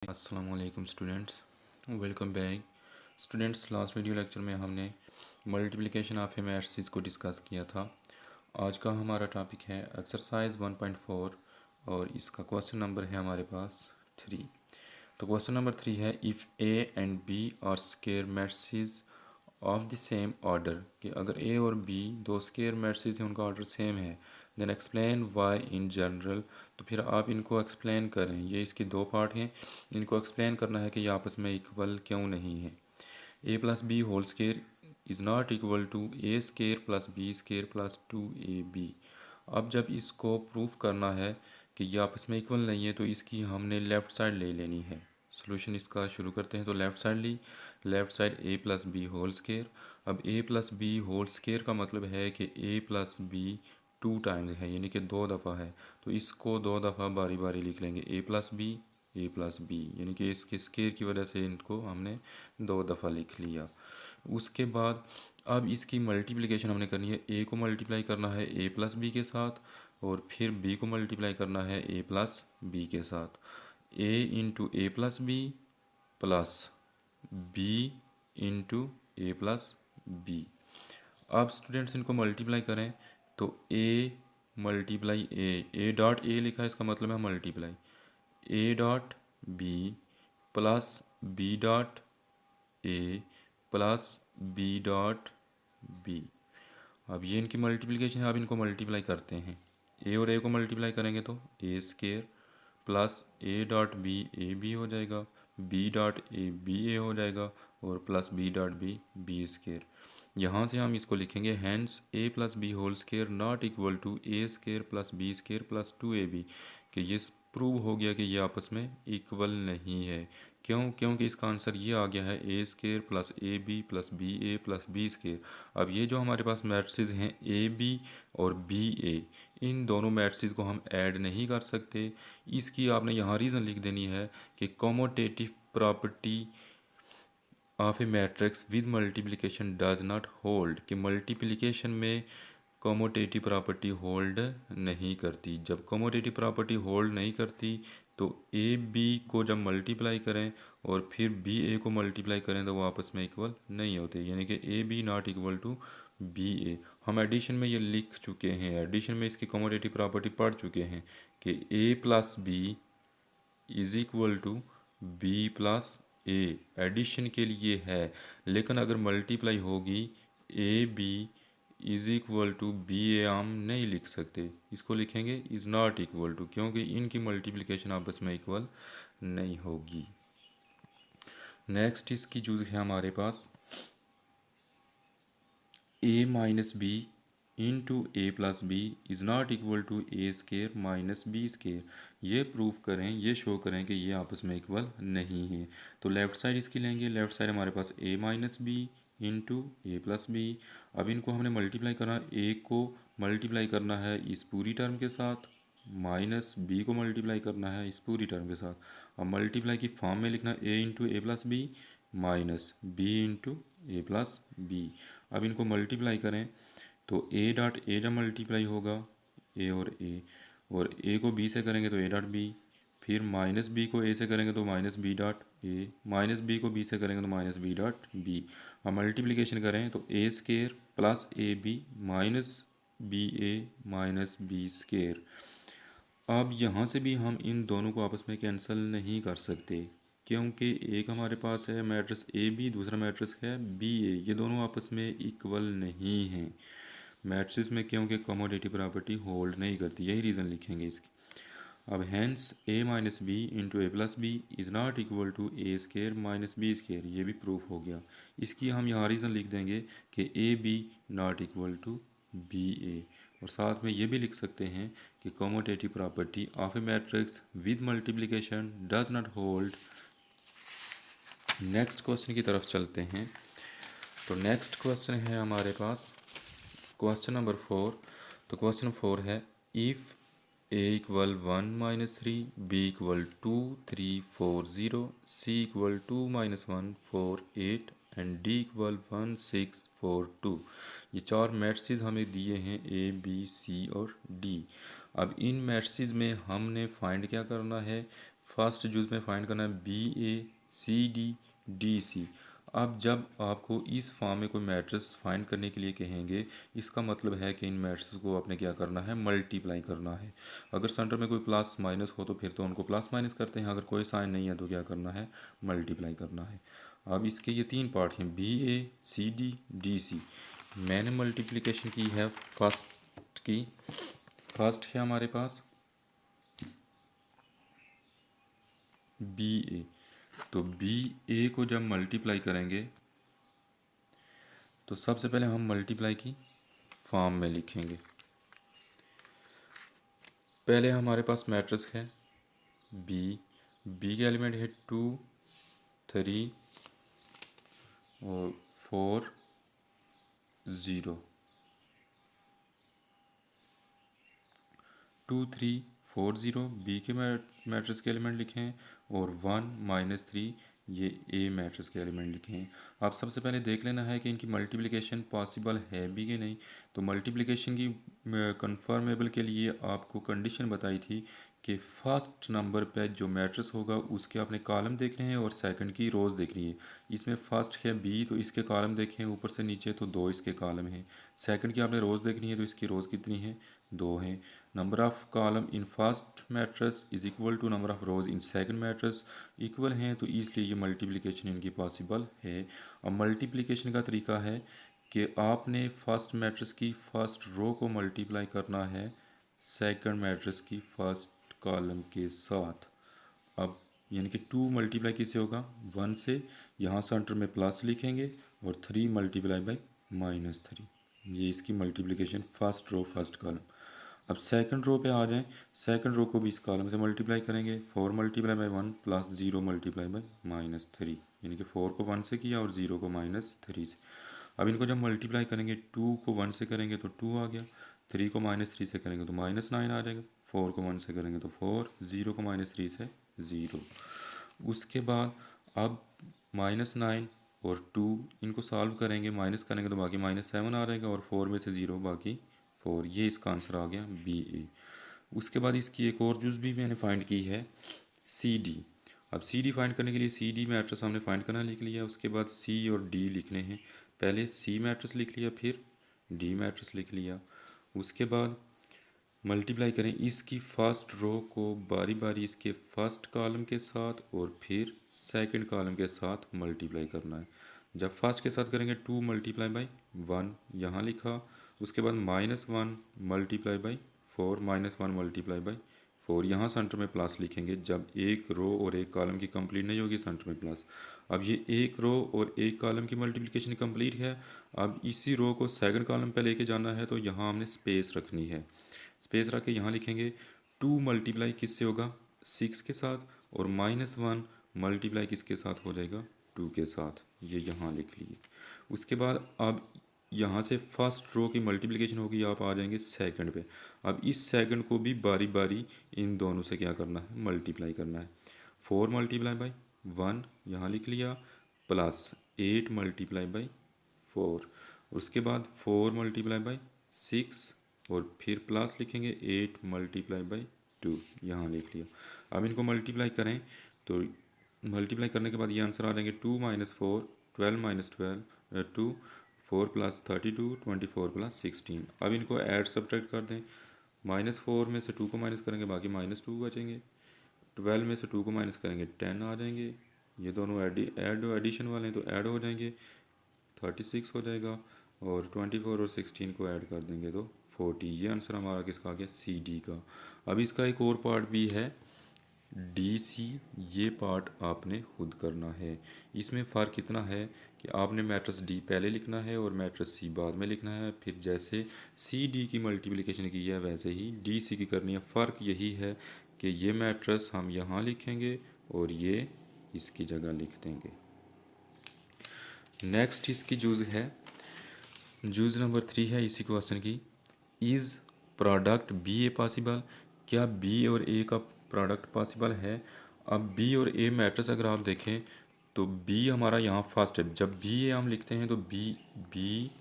अस्सलामुअलैकुम students, welcome back. Students, last video lecture में हमने मल्टीप्लिकेशन ऑफ ए मैट्रिसेस को डिस्कस किया था। आज का हमारा टॉपिक है एक्सरसाइज 1.4 और इसका क्वेश्चन नंबर है हमारे पास 3। तो क्वेश्चन नंबर 3 है, if A and B are square matrices of the same order, कि अगर ए और बी दो स्क्वायर मैट्रिसेस हैं, उनका ऑर्डर सेम है, then explain why in general. तो फिर आप इनको एक्सप्लेन करें। ये इसके दो पार्ट हैं, इनको एक्सप्लेन करना है कि ये आपस में इक्वल क्यों नहीं है। A plus B whole square is not equal to A square plus B square plus 2ab। अब जब इसको प्रूफ करना है कि ये आपस में इक्वल नहीं है, तो इसकी हमने लेफ़्ट साइड ले लेनी है। सोल्यूशन इसका शुरू करते हैं। तो लेफ़्ट साइड ली, लेफ़्ट साइड ए प्लस बी होल स्क्वायर। अब ए प्लस बी होल स्क्वायर का मतलब है कि ए प्लस बी 2 टाइम्स है, यानी कि 2 दफ़ा है। तो इसको 2 दफ़ा बारी बारी लिख लेंगे, ए प्लस बी, यानी कि इसके स्क्वायर की वजह से इनको हमने 2 दफ़ा लिख लिया। उसके बाद अब इसकी मल्टीप्लिकेशन हमने करनी है। ए को मल्टीप्लाई करना है ए प्लस बी के साथ, और फिर बी को मल्टीप्लाई करना है ए प्लस बी के साथ। A into A plus B plus B into A plus B. अब स्टूडेंट्स इनको मल्टीप्लाई करें, तो A multiply A dot A लिखा है, इसका मतलब है multiply A dot B plus B dot A plus B dot B. अब ये इनकी मल्टीप्लिकेशन है। अब इनको मल्टीप्लाई करते हैं। ए और ए को मल्टीप्लाई करेंगे तो A square plus A dot B A B हो जाएगा, B dot A B A हो जाएगा, और plus B dot B B square. यहाँ से हम इसको लिखेंगे, hence A plus B whole square not equal to A square plus B square plus 2ab। कि ये प्रूव हो गया कि ये आपस में इक्वल नहीं है। क्यों? क्योंकि इसका आंसर ये आ गया है, A square plus A B plus B A plus B square. अब ये जो हमारे पास मैट्रिसेस हैं ए बी और बी ए, इन दोनों मैट्रिसेस को हम ऐड नहीं कर सकते। इसकी आपने यहाँ रीज़न लिख देनी है कि commutative property of a matrix with multiplication does not hold, कि मल्टीप्लिकेशन में कॉमोटेटिव प्रॉपर्टी होल्ड नहीं करती। जब कॉमोटेटिव प्रॉपर्टी होल्ड नहीं करती, तो ए बी को जब मल्टीप्लाई करें और फिर बी ए को मल्टीप्लाई करें, तो वो आपस में इक्वल नहीं होते, यानी कि A B not equal to B A. हम एडिशन में ये लिख चुके हैं, एडिशन में इसकी कॉमोटेटिव प्रॉपर्टी पढ़ चुके हैं कि A plus B is equal to B plus A, addition के लिए है। लेकिन अगर मल्टीप्लाई होगी, A B is equal to B A हम नहीं लिख सकते, इसको लिखेंगे इज़ नॉट इक्वल टू, क्योंकि इनकी मल्टीप्लिकेशन आपस में इक्वल नहीं होगी। नेक्स्ट इसकी जो है हमारे पास, A minus B into A plus B is not equal to A square minus B square. ये प्रूफ करें, ये शो करें कि ये आपस में इक्वल नहीं है। तो लेफ़्ट साइड इसकी लेंगे, लेफ़्ट साइड हमारे पास A minus B into A plus B. अब इनको हमने मल्टीप्लाई करना, ए को मल्टीप्लाई करना है इस पूरी टर्म के साथ, माइनस बी को मल्टीप्लाई करना है इस पूरी टर्म के साथ। अब मल्टीप्लाई की फॉर्म में लिखना A into A plus B minus B into A plus B. अब इनको मल्टीप्लाई करें, तो ए डॉट ए जब मल्टीप्लाई होगा, ए और ए को बी से करेंगे तो ए डॉट बी, फिर माइनस बी को ए से करेंगे तो minus B dot A, minus B को बी से करेंगे तो माइनस बी डॉट बी। अब मल्टीप्लिकेशन करें तो A square plus A B minus B A minus B square. अब यहाँ से भी हम इन दोनों को आपस में कैंसिल नहीं कर सकते, क्योंकि एक हमारे पास है मैट्रिक्स ए बी, दूसरा मैट्रिक्स है बी ए, ये दोनों आपस में इक्वल नहीं हैं मैट्रिक्स में, क्योंकि कमोडेटिव प्रॉपर्टी होल्ड नहीं करती। यही रीज़न लिखेंगे इसकी। अब hence A minus B into A plus B is not equal to A square minus B square, ये भी प्रूफ हो गया। इसकी हम यहाँ रीज़न लिख देंगे कि A B not equal to B A, और साथ में ये भी लिख सकते हैं कि commutative property of a matrix with multiplication does not hold. Next question की तरफ चलते हैं। तो नेक्स्ट क्वेश्चन है हमारे पास क्वेश्चन नंबर 4। तो क्वेश्चन 4 है, इफ़ ए इक्वल 1 माइनस 3, बी इक्वल 2 3 4 0, सी इक्वल 2 माइनस 1 4 8 एंड डी इक्वल 1 6 4 2। ये चार मैट्रिसेस हमें दिए हैं, ए बी सी और डी। अब इन मैट्रिसेस में हमने फाइंड क्या करना है, फर्स्ट जूज में फाइंड करना है बी ए सी डी डी सी। अब जब आपको इस फॉर्म में कोई मैट्रिक्स फाइंड करने के लिए कहेंगे, इसका मतलब है कि इन मैट्रिक्स को आपने क्या करना है, मल्टीप्लाई करना है। अगर सेंटर में कोई प्लस माइनस हो तो फिर तो उनको प्लस माइनस करते हैं, अगर कोई साइन नहीं है तो क्या करना है, मल्टीप्लाई करना है। अब इसके ये तीन पार्ट हैं, बी ए सी डी डी सी। मैंने मल्टीप्लिकेशन की है फर्स्ट की। फर्स्ट है हमारे पास बी ए, तो बी ए को जब मल्टीप्लाई करेंगे तो सबसे पहले हम मल्टीप्लाई की फॉर्म में लिखेंगे। पहले हमारे पास मैट्रिक्स है बी, बी के एलिमेंट है 2 3 और 4 0। 2 3 4 0 बी के मैट्रिक्स के एलिमेंट लिखे हैं, और 1 -3 ये ए मैट्रिक्स के एलिमेंट लिखे हैं। आप सबसे पहले देख लेना है कि इनकी मल्टीप्लिकेशन पॉसिबल है भी कि नहीं। तो मल्टीप्लिकेशन की कन्फर्मेबल के लिए आपको कंडीशन बताई थी कि फर्स्ट नंबर पे जो मैट्रिक्स होगा उसके आपने कॉलम देखने हैं और सेकंड की रोज़ देखनी है। इसमें फर्स्ट है बी, तो इसके कॉलम देखें ऊपर से नीचे, तो 2 इसके कॉलम हैं। सेकंड की आपने रोज़ देखनी है, तो इसकी रोज़ कितनी है, 2 हैं। Number of column in first matrix is equal to number of rows in second matrix, equal हैं, तो इसलिए ये मल्टीप्लिकेशन इनकी पॉसिबल है। अब मल्टीप्लिकेशन का तरीका है कि आपने फर्स्ट मैट्रिक्स की फर्स्ट रो को मल्टीप्लाई करना है सेकंड मैट्रिक्स की फर्स्ट कॉलम के साथ। अब यानी कि 2 मल्टीप्लाई किससे होगा, 1 से। यहाँ सेंटर में प्लस लिखेंगे और 3 मल्टीप्लाई बाई -3। ये इसकी multiplication first row first column. अब सेकंड रो पे आ जाएं, सेकंड रो को भी इस कॉलम से मल्टीप्लाई करेंगे। 4 multiply by 1 plus 0 multiply by -3, यानी कि 4 को 1 से किया और 0 को -3 से। अब इनको जब मल्टीप्लाई करेंगे, 2 को 1 से करेंगे तो 2 आ गया, 3 को -3 से करेंगे तो -9 आ जाएगा, 4 को 1 से करेंगे तो 4, 0 को -3 से 0। उसके बाद अब -9 और 2 इनको सॉल्व करेंगे, माइनस करेंगे तो बाकी -7 आ जाएगा, और 4 में से 0 बाकी 4। ये इसका आंसर आ गया बी ए। उसके बाद इसकी एक और जुज़ भी मैंने फाइंड की है सी डी। अब सी डी फाइंड करने के लिए सी डी मैट्रिक्स हमने फाइंड करना लिख लिया, उसके बाद सी और डी लिखने हैं। पहले सी मैट्रिक्स लिख लिया, फिर डी मैट्रिक्स लिख लिया। उसके बाद मल्टीप्लाई करें इसकी फर्स्ट रो को बारी बारी इसके फर्स्ट कॉलम के साथ और फिर सेकंड कॉलम के साथ मल्टीप्लाई करना है। जब फर्स्ट के साथ करेंगे 2 मल्टीप्लाई बाई 1 यहाँ लिखा, उसके बाद -1 मल्टीप्लाई बाई 4, -1 मल्टीप्लाई बाई 4 यहाँ सेंटर में प्लस लिखेंगे। जब एक रो और एक कॉलम की कंप्लीट नहीं होगी, सेंटर में प्लस। अब ये एक रो और एक कॉलम की मल्टीप्लिकेशन कंप्लीट है। अब इसी रो को सेकंड कॉलम पे लेके जाना है, तो यहाँ हमने स्पेस रखनी है। स्पेस रख के यहाँ लिखेंगे 2 मल्टीप्लाई किससे होगा, 6 के साथ, और -1 मल्टीप्लाई किसके साथ हो जाएगा, 2 के साथ। ये यहाँ लिख लिए। उसके बाद अब यहाँ से फर्स्ट रो की मल्टीप्लिकेशन होगी, आप आ जाएंगे सेकंड पे। अब इस सेकंड को भी बारी बारी इन दोनों से क्या करना है, मल्टीप्लाई करना है। 4 मल्टीप्लाई बाई 1 यहाँ लिख लिया, प्लस 8 मल्टीप्लाई बाई 4। उसके बाद 4 मल्टीप्लाई बाई 6 और फिर प्लस लिखेंगे 8 मल्टीप्लाई बाई 2 यहाँ लिख लिया। अब इनको मल्टीप्लाई करें तो मल्टीप्लाई करने के बाद ये आंसर आ जाएंगे 2 - 4 12 - 12 2 4 + 32 24 + 16। अब इनको ऐड सब्ट्रैक्ट कर दें। -4 में से 2 को माइनस करेंगे, बाकी -2 बचेंगे। 12 में से 2 को माइनस करेंगे 10 आ जाएंगे। ये दोनों एडिशन वाले हैं तो ऐड हो जाएंगे, 36 हो जाएगा, और 24 और 16 को ऐड कर देंगे तो 40। ये आंसर हमारा किसका आ गया, सी डी का। अब इसका एक और पार्ट भी है डी सी। ये पार्ट आपने खुद करना है। इसमें फ़र्क इतना है कि आपने मैट्रिक्स डी पहले लिखना है और मैट्रिक्स सी बाद में लिखना है। फिर जैसे सी डी की मल्टीप्लिकेशन की है वैसे ही डी सी की करनी है। फ़र्क यही है कि ये मैट्रिक्स हम यहाँ लिखेंगे और ये इसकी जगह लिख देंगे। नेक्स्ट इसकी जूज़ है, जूज़ नंबर 3 है इसी क्वेश्चन की। Is product B A possible, क्या बी और ए का प्रोडक्ट पॉसिबल है। अब बी और ए मैट्रिक्स अगर आप देखें तो बी हमारा यहाँ फर्स्ट है। जब बी ए हम लिखते हैं तो बी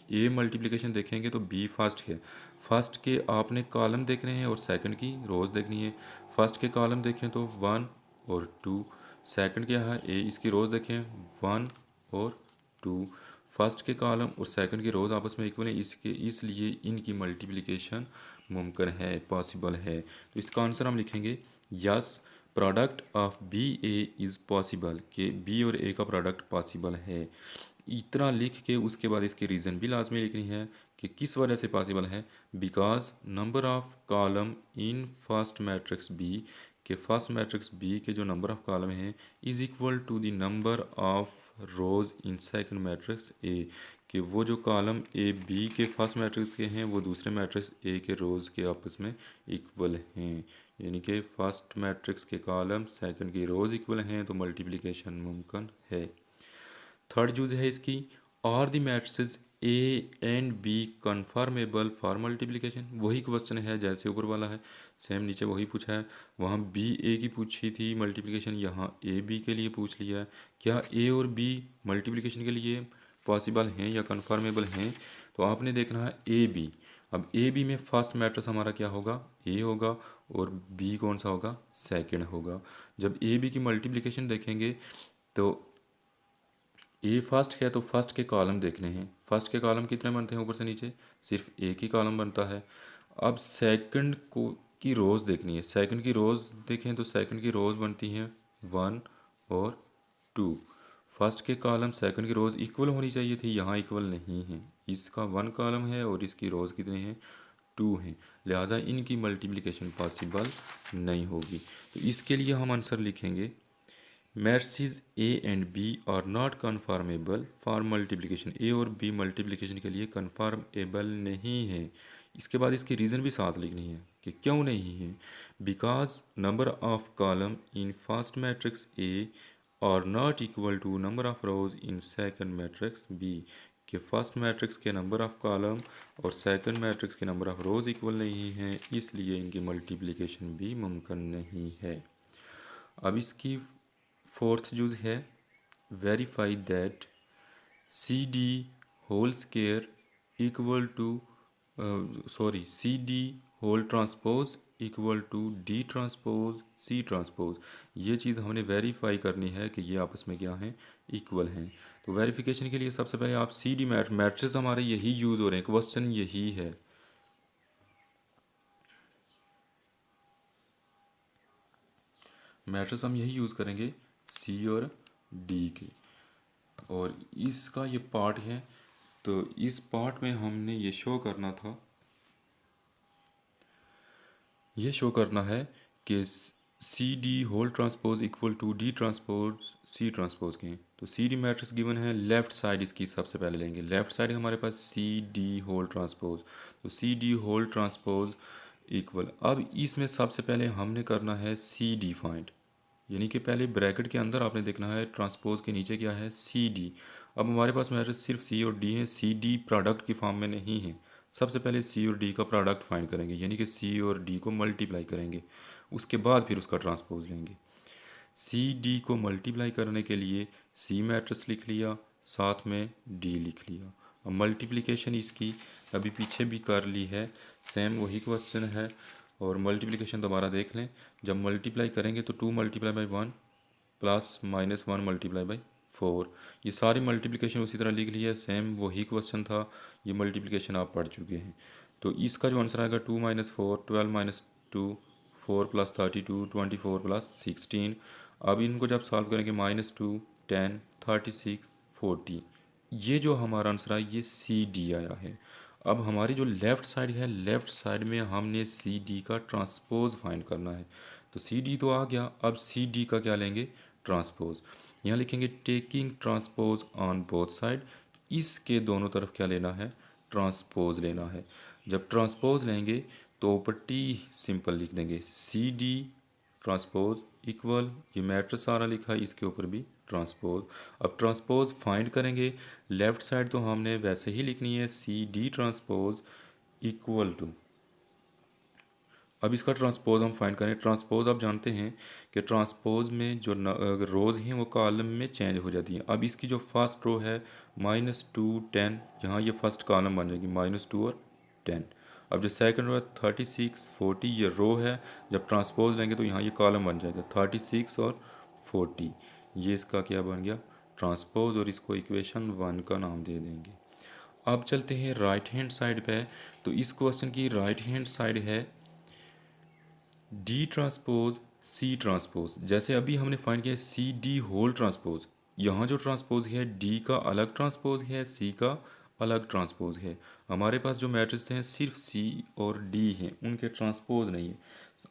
ए मल्टीप्लिकेशन देखेंगे तो बी फर्स्ट है। फर्स्ट के आपने कॉलम देखने हैं और सेकंड की रोज़ देखनी है। फर्स्ट के कॉलम देखें तो 1 और 2। सेकंड क्या है ए, इसकी रोज़ देखें 1 और 2। फर्स्ट के कॉलम और सेकंड की रोज़ आपस में इक्वल है, इसके इसलिए इनकी मल्टीप्लिकेशन मुमकिन है, पॉसिबल है। तो इसका आंसर हम लिखेंगे yes, product of B A is possible, कि बी और ए का प्रोडक्ट पॉसिबल है। इतना लिख के उसके बाद इसकी रीज़न भी लाजमी लिखनी है कि किस वजह से पॉसिबल है। Because number of column in first matrix B, के फर्स्ट मैट्रिक्स बी के जो नंबर ऑफ कॉलम हैं is equal to the number of rows in second matrix A, कि वो जो कॉलम ए बी के फर्स्ट मैट्रिक्स के हैं वो दूसरे मैट्रिक्स ए के रोज़ के आपस में इक्वल हैं। यानी कि फर्स्ट मैट्रिक्स के कॉलम सेकंड की रोज़ इक्वल हैं, तो मल्टीप्लिकेशन मुमकिन है। थर्ड यूज है इसकी, are the matrices A and B conformable for multiplication. वही क्वेश्चन है जैसे ऊपर वाला है, सेम नीचे वही पूछा है। वहाँ बी ए की पूछी थी मल्टीप्लिकेशन, यहाँ ए बी के लिए पूछ लिया है। क्या ए और बी मल्टीप्लिकेशन के लिए पॉसिबल हैं या कन्फर्मेबल हैं? तो आपने देखना है ए बी। अब ए बी में फर्स्ट मैट्रिक्स हमारा क्या होगा, ए होगा, और बी कौन सा होगा, सेकंड होगा। जब ए बी की मल्टीप्लिकेशन देखेंगे तो ए फर्स्ट है तो फर्स्ट के कॉलम देखने हैं। फर्स्ट के कॉलम कितने बनते हैं ऊपर से नीचे, सिर्फ एक ही कॉलम बनता है। अब सेकंड को की रोज़ देखनी है। सेकंड की रोज़ देखें तो सेकंड की रोज़ बनती हैं 1 और 2। फर्स्ट के कॉलम सेकंड की रोज़ इक्वल होनी चाहिए थी, यहाँ इक्वल नहीं है। इसका 1 कॉलम है और इसकी रोज़ कितने हैं, 2 हैं, लिहाजा इनकी मल्टीप्लिकेशन पॉसिबल नहीं होगी। तो इसके लिए हम आंसर लिखेंगे matrices A and B are not conformable for multiplication. A और बी मल्टीप्लिकेशन के लिए कन्फर्मेबल नहीं है। इसके बाद इसकी रीज़न भी साथ लिखनी है कि क्यों नहीं है। Because number of column in first matrix A are not equal to number of rows in second matrix B, कि फर्स्ट मैट्रिक्स के नंबर ऑफ कॉलम और सेकंड मैट्रिक्स के नंबर ऑफ रोज इक्वल नहीं हैं, इसलिए इनकी मल्टीप्लिकेशन भी मुमकिन नहीं है। अब इसकी फोर्थ यूज है, verify that C D whole square equal to C D whole transpose equal to D transpose C transpose. ये चीज़ हमने वेरीफाई करनी है कि ये आपस में क्या हैं, इक्वल हैं। तो वेरिफिकेशन के लिए सबसे पहले आप सी डी मैट्रिक्स हमारे यही यूज़ हो रहे हैं, क्वेश्चन यही है। मैट्रिक्स हम यही यूज़ करेंगे सी और डी के, और इसका ये पार्ट है। तो इस पार्ट में हमने ये शो करना था, ये शो करना है कि C D whole transpose equal to D transpose C transpose के। तो सी डी मैट्रिक्स गिवन है, लेफ्ट साइड इसकी सबसे पहले लेंगे। लेफ्ट साइड हमारे पास सी डी होल ट्रांसपोज, तो C D whole transpose equal. अब इसमें सबसे पहले हमने करना है सी डी फाइंड, यानी कि पहले ब्रैकेट के अंदर आपने देखना है ट्रांसपोज के नीचे क्या है, सी डी। अब हमारे पास मैट्रिक्स सिर्फ सी और डी है, सी डी प्रोडक्ट की फॉर्म में नहीं है। सबसे पहले सी और डी का प्रोडक्ट फाइंड करेंगे, यानी कि सी और डी को मल्टीप्लाई करेंगे, उसके बाद फिर उसका ट्रांसपोज लेंगे। सी डी को मल्टीप्लाई करने के लिए सी मैट्रिक्स लिख लिया, साथ में डी लिख लिया। अब मल्टीप्लिकेशन इसकी अभी पीछे भी कर ली है, सेम वही क्वेश्चन है। और मल्टीप्लिकेशन दोबारा देख लें, जब मल्टीप्लाई करेंगे तो 2 multiply by 1 plus -1 multiply by 4। ये सारी मल्टीप्लिकेशन उसी तरह लिख ली है, सेम वही क्वेश्चन था, ये मल्टीप्लिकेशन आप पढ़ चुके हैं। तो इसका जो आंसर आएगा 2 - 4 12 - 2 4 + 32 24 + 16। अब इनको जब सॉल्व करेंगे -2 10 36 40, ये जो हमारा आंसर है ये सी डी आया है। अब हमारी जो लेफ़्ट साइड है, लेफ़्ट साइड में हमने सी डी का ट्रांसपोज फाइंड करना है। तो सी डी तो आ गया, अब सी डी का क्या लेंगे, ट्रांसपोज। यहाँ लिखेंगे taking transpose on both side, इसके दोनों तरफ क्या लेना है, ट्रांसपोज लेना है। जब ट्रांसपोज लेंगे तो पट्टी सिंपल लिख देंगे सी डी ट्रांसपोज इक्वल, ये मैट्रिक्स सारा लिखा है, इसके ऊपर भी ट्रांसपोज। अब ट्रांसपोज फाइंड करेंगे, लेफ़्ट साइड तो हमने वैसे ही लिखनी है C D transpose equal to. अब इसका ट्रांसपोज हम फाइंड करें। ट्रांसपोज आप जानते हैं कि ट्रांसपोज में जो रोज़ हैं वो कॉलम में चेंज हो जाती हैं। अब इसकी जो फर्स्ट रो है -2 10, यहाँ ये फर्स्ट कॉलम बन जाएगी -2 और 10। अब जो सेकंड रो है 36 40 ये रो है, जब ट्रांसपोज लेंगे तो यहाँ ये कॉलम बन जाएगा 36 और 40, ये इसका क्या बन गया ट्रांसपोज, और इसको इक्वेशन 1 का नाम दे देंगे। अब चलते हैं राइट हैंड साइड पे। तो इस क्वेश्चन की राइट हैंड साइड है डी ट्रांसपोज सी ट्रांसपोज। जैसे अभी हमने फाइंड किया सी डी होल ट्रांसपोज, यहाँ जो ट्रांसपोज है डी का अलग ट्रांसपोज है, सी का अलग ट्रांसपोज है। हमारे पास जो मैट्रिक्स हैं सिर्फ सी और डी हैं, उनके ट्रांसपोज नहीं है।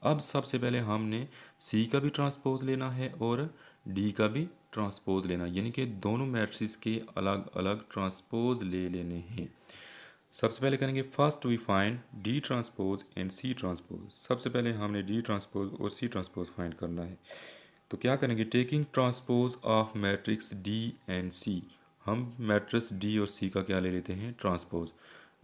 अब सबसे पहले हमने सी का भी ट्रांसपोज लेना है और डी का भी ट्रांसपोज लेना है, यानी कि दोनों मैट्रिक्स के अलग अलग ट्रांसपोज ले लेने हैं। सबसे पहले करेंगे first we find D transpose and C transpose. सबसे पहले हमने डी ट्रांसपोज और सी ट्रांसपोज फाइंड करना है। तो क्या करेंगे, taking transpose of matrix D and C, हम मैट्रिक्स डी और सी का क्या ले लेते हैं ट्रांसपोज।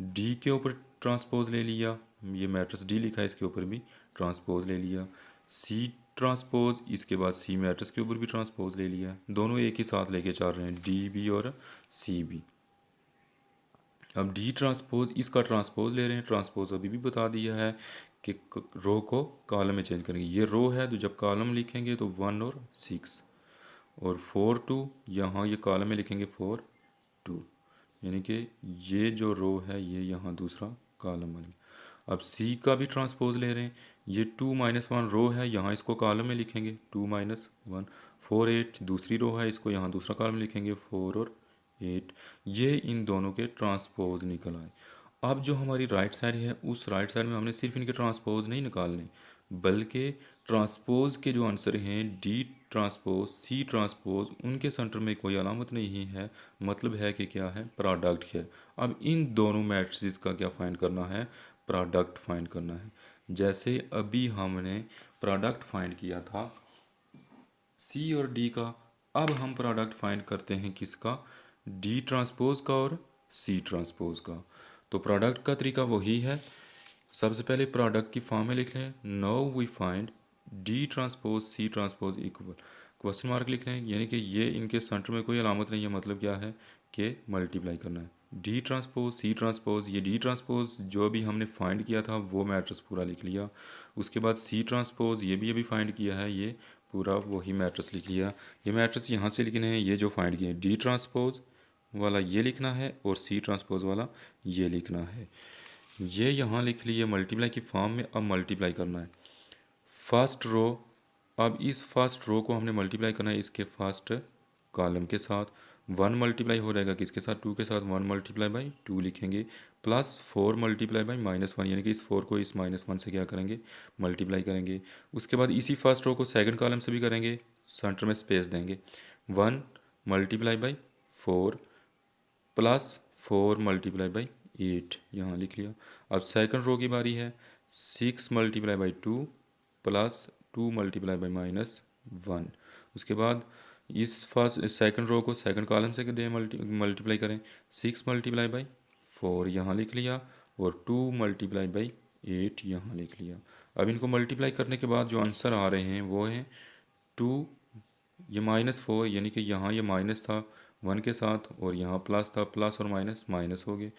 डी के ऊपर ट्रांसपोज ले लिया, ये मैट्रिक्स डी लिखा है इसके ऊपर भी ट्रांसपोज ले लिया। सी ट्रांसपोज, इसके बाद सी मैट्रिक्स के ऊपर भी ट्रांसपोज ले लिया, दोनों एक ही साथ लेके चल रहे हैं डी भी और सी भी। अब डी ट्रांसपोज इसका ट्रांसपोज ले रहे हैं, ट्रांसपोज अभी भी बता दिया है कि रो को कॉलम में चेंज करेंगे। ये रो है तो जब कॉलम लिखेंगे तो 1 और 6 और 4 2, यहाँ ये कॉलम में लिखेंगे 4 2, यानी कि ये जो रो है ये यहाँ दूसरा कॉलम बन गया। अब सी का भी ट्रांसपोज ले रहे हैं, ये 2 -1 रो है, यहाँ इसको कॉलम में लिखेंगे 2 -1। 4 8 दूसरी रो है, इसको यहाँ दूसरा कॉलम लिखेंगे 4 और 8। ये इन दोनों के ट्रांसपोज निकल आए। अब जो हमारी राइट साइड है उस राइट साइड में हमने सिर्फ इनके ट्रांसपोज नहीं निकालने, बल्कि ट्रांसपोज के जो आंसर हैं डी ट्रांसपोज सी ट्रांसपोज, उनके सेंटर में कोई अलामत नहीं है, मतलब है कि क्या है प्रोडक्ट है। अब इन दोनों मैट्रिक्स का क्या फाइंड करना है, प्रोडक्ट फाइंड करना है। जैसे अभी हमने प्रोडक्ट फाइंड किया था सी और डी का, अब हम प्रोडक्ट फाइंड करते हैं किसका, डी ट्रांसपोज का और सी ट्रांसपोज का। तो प्रोडक्ट का तरीका वही है, सबसे पहले प्रोडक्ट की फॉर्म में लिख लें, now we find D transpose C transpose equal, question mark लिख लें, यानी कि ये इनके सेंटर में कोई अलामत नहीं है, मतलब क्या है कि मल्टीप्लाई करना है। डी ट्रांसपोज सी ट्रांसपोज, ये डी ट्रांसपोज जो भी हमने फाइंड किया था वो मैट्रिक्स पूरा लिख लिया। उसके बाद सी ट्रांसपोज ये भी अभी फाइंड किया है, ये पूरा वही मैट्रिक्स लिख लिया। ये मैट्रिक्स यहाँ से लिखने हैं, ये जो फाइंड किए डी ट्रांसपोज वाला ये लिखना है और सी ट्रांसपोज वाला ये लिखना है। ये यहाँ लिख लिए मल्टीप्लाई की फॉर्म में। अब मल्टीप्लाई करना है फर्स्ट रो, अब इस फर्स्ट रो को हमने मल्टीप्लाई करना है इसके फर्स्ट कॉलम के साथ। 1 मल्टीप्लाई हो जाएगा किसके साथ, 2 के साथ, 1 मल्टीप्लाई बाई 2 लिखेंगे, प्लस 4 मल्टीप्लाई बाई -1, यानी कि इस 4 को इस -1 से क्या करेंगे मल्टीप्लाई करेंगे। उसके बाद इसी फर्स्ट रो को सेकंड कॉलम से भी करेंगे, सेंटर में स्पेस देंगे, 1 multiply by 4 plus 4 multiply by 8, यहाँ लिख लिया। अब सेकंड रो की बारी है, 6 multiply by 2 plus 2 multiply by -1। उसके बाद इस फर्स्ट सेकंड रो को सेकंड कॉलम से दें, मल्टीप्लाई करें, 6 मल्टीप्लाई बाई 4 यहाँ लिख लिया और 2 मल्टीप्लाई बाई 8 यहाँ लिख लिया। अब इनको मल्टीप्लाई करने के बाद जो आंसर आ रहे हैं वो हैं 2, ये -4, यानी कि यहाँ ये माइनस था 1 के साथ और यहाँ प्लस था, प्लस और माइनस माइनस हो गए,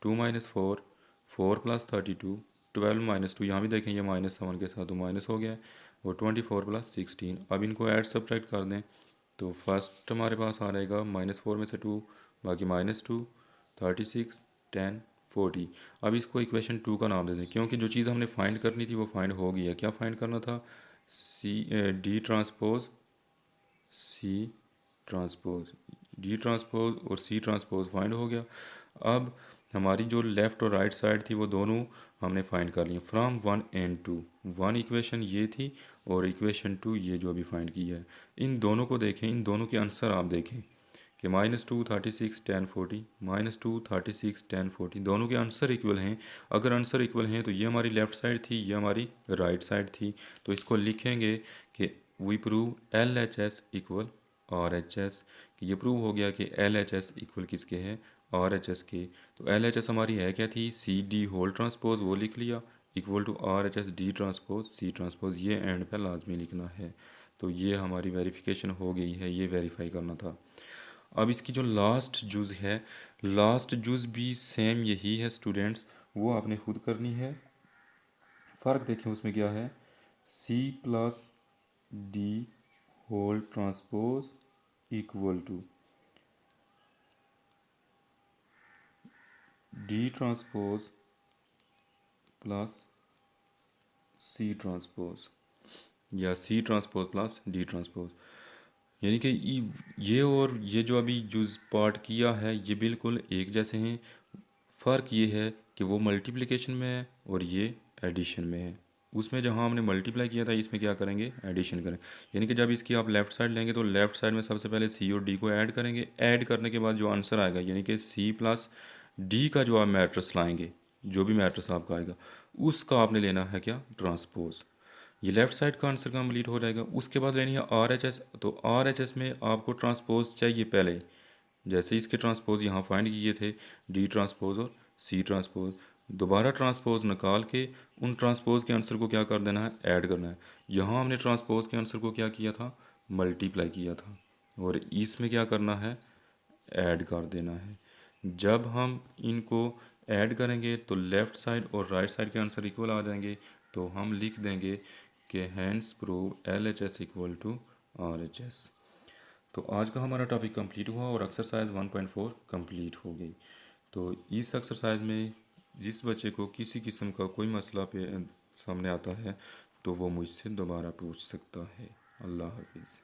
2 -4 4 प्लस 32 12 -2, यहाँ भी देखें ये माइनस था 1 के साथ तो माइनस हो गया, और 24 प्लस 16। अब इनको ऐड सब्ट्रैक्ट कर दें तो फर्स्ट हमारे पास आ रहेगा -4 में से 2, बाकी -2 36 10 40। अब इसको इक्वेशन 2 का नाम दे दें, क्योंकि जो चीज़ हमने फाइंड करनी थी वो फाइंड हो गई है। क्या फाइंड करना था, C D transpose C transpose, D transpose और सी ट्रांसपोज फाइंड हो गया। अब हमारी जो लेफ़्ट और राइट साइड थी वो दोनों हमने फाइंड कर लिए फ्रॉम 1 एंड 2। 1 इक्वेशन ये थी और इक्वेशन 2 ये जो अभी फाइंड की है। इन दोनों को देखें, इन दोनों के आंसर आप देखें कि -2 36 10 40, -2 36 10 40, दोनों के आंसर इक्वल हैं। अगर आंसर इक्वल हैं तो ये हमारी लेफ़्ट साइड थी, ये हमारी राइट साइड थी। तो इसको लिखेंगे कि we prove LHS equal RHS, कि ये प्रूव हो गया कि LHS इक्वल किसके है, RHS के। तो LHS हमारी है क्या थी, CD होल ट्रांसपोज, वो लिख लिया, equal to RHS D transpose C transpose, ये एंड पे लाजमी लिखना है। तो ये हमारी वेरिफिकेशन हो गई है, ये वेरीफाई करना था। अब इसकी जो लास्ट जुज़ है, लास्ट जुज़ भी सेम यही है स्टूडेंट्स, वो आपने खुद करनी है। फ़र्क देखें उसमें क्या है, C plus D whole transpose equal to D transpose plus C transpose या C transpose plus D transpose. यानी कि ये और ये जो अभी जो पार्ट किया है ये बिल्कुल एक जैसे हैं। फ़र्क ये है कि वो मल्टीप्लिकेशन में है और ये एडिशन में है। उसमें जहाँ हमने मल्टीप्लाई किया था इसमें क्या करेंगे, एडिशन करें। यानी कि जब इसकी आप लेफ़्ट साइड लेंगे तो लेफ़्ट साइड में सबसे पहले सी और डी को ऐड करेंगे। ऐड करने के बाद जो आंसर आएगा यानी कि सी प्लस डी का जो आप मैट्रिक्स लाएंगे, जो भी मैट्रिक्स आपका आएगा उसका आपने लेना है क्या, ट्रांसपोज। ये लेफ़्ट साइड का आंसर कंप्लीट हो जाएगा। उसके बाद लेनी है आर एच एस। तो आर एच एस में आपको ट्रांसपोज चाहिए पहले। जैसे इसके ट्रांसपोज यहाँ फाइंड किए थे, डी ट्रांसपोज और सी ट्रांसपोज, दोबारा ट्रांसपोज निकाल के उन ट्रांसपोज के आंसर को क्या कर देना है, ऐड करना है। यहाँ हमने ट्रांसपोज के आंसर को क्या किया था, मल्टीप्लाई किया था, और इसमें क्या करना है, ऐड कर देना है। जब हम इनको ऐड करेंगे तो लेफ़्ट साइड और राइट साइड के आंसर इक्वल आ जाएंगे। तो हम लिख देंगे कि hence prove L H S equal to R H S. तो आज का हमारा टॉपिक कंप्लीट हुआ और एक्सरसाइज 1.4 कंप्लीट हो गई। तो इस एक्सरसाइज में जिस बच्चे को किसी किस्म का कोई मसला पे सामने आता है तो वो मुझसे दोबारा पूछ सकता है। अल्लाह हाफिज़।